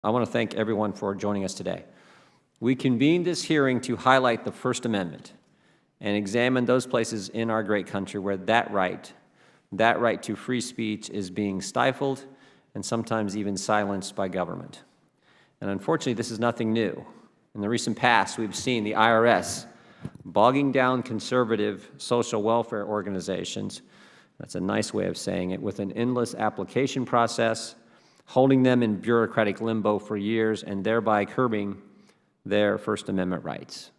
I want to thank everyone for joining us today. We convened this hearing to highlight the First Amendment and examine those places in our great country where that right to free speech is being stifled and sometimes even silenced by government. And unfortunately, this is nothing new. In the recent past, we've seen the IRS bogging down conservative social welfare organizations, that's a nice way of saying it, with an endless application process, holding them in bureaucratic limbo for years and thereby curbing their First Amendment rights.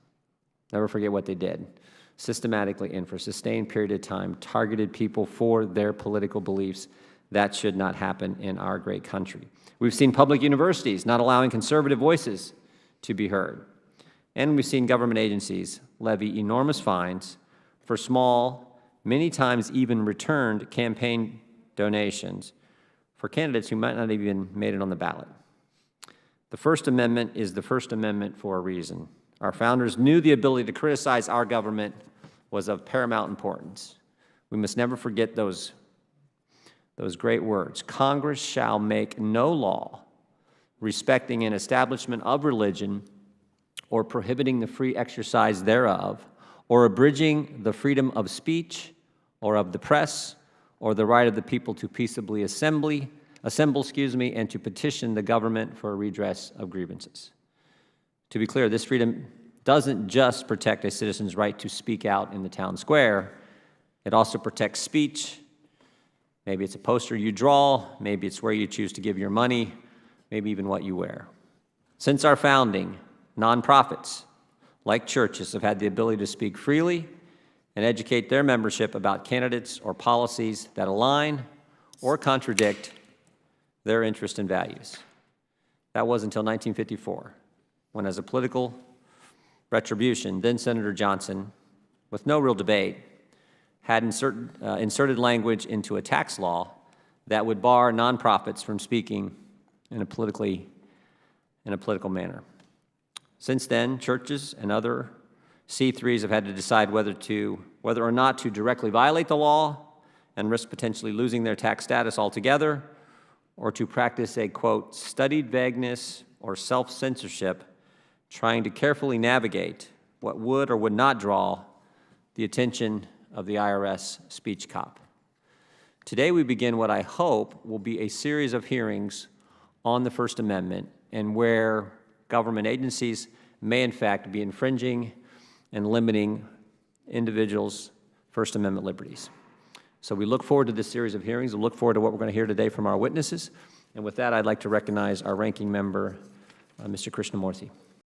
Never forget what they did. Systematically and for a sustained period of time, targeted people for their political beliefs. That should not happen in our great country. We've seen public universities not allowing conservative voices to be heard. And we've seen government agencies levy enormous fines for small, many times even returned campaign donations for candidates who might not have even made it on the ballot. The First Amendment is the First Amendment for a reason. Our founders knew the ability to criticize our government was of paramount importance. We must never forget those great words. Congress shall make no law respecting an establishment of religion or prohibiting the free exercise thereof, or abridging the freedom of speech or of the press, or the right of the people to peaceably assemble, and to petition the government for a redress of grievances. To be clear, this freedom doesn't just protect a citizen's right to speak out in the town square, it also protects speech. Maybe it's a poster you draw, maybe it's where you choose to give your money, maybe even what you wear. Since our founding, nonprofits, like churches, have had the ability to speak freely and educate their membership about candidates or policies that align or contradict their interests and values. That was until 1954, when, as a political retribution, then Senator Johnson, with no real debate, had inserted language into a tax law that would bar nonprofits from speaking in a political manner. Since then, churches and other C3s have had to decide whether or not to directly violate the law and risk potentially losing their tax status altogether, or to practice a, quote, studied vagueness or self-censorship, trying to carefully navigate what would or would not draw the attention of the IRS speech cop. Today we begin what I hope will be a series of hearings on the First Amendment and where government agencies may in fact be infringing and limiting individuals' First Amendment liberties. So we look forward to this series of hearings. We look forward to what we're going to hear today from our witnesses. And with that, I'd like to recognize our ranking member, Mr. Krishnamurthy.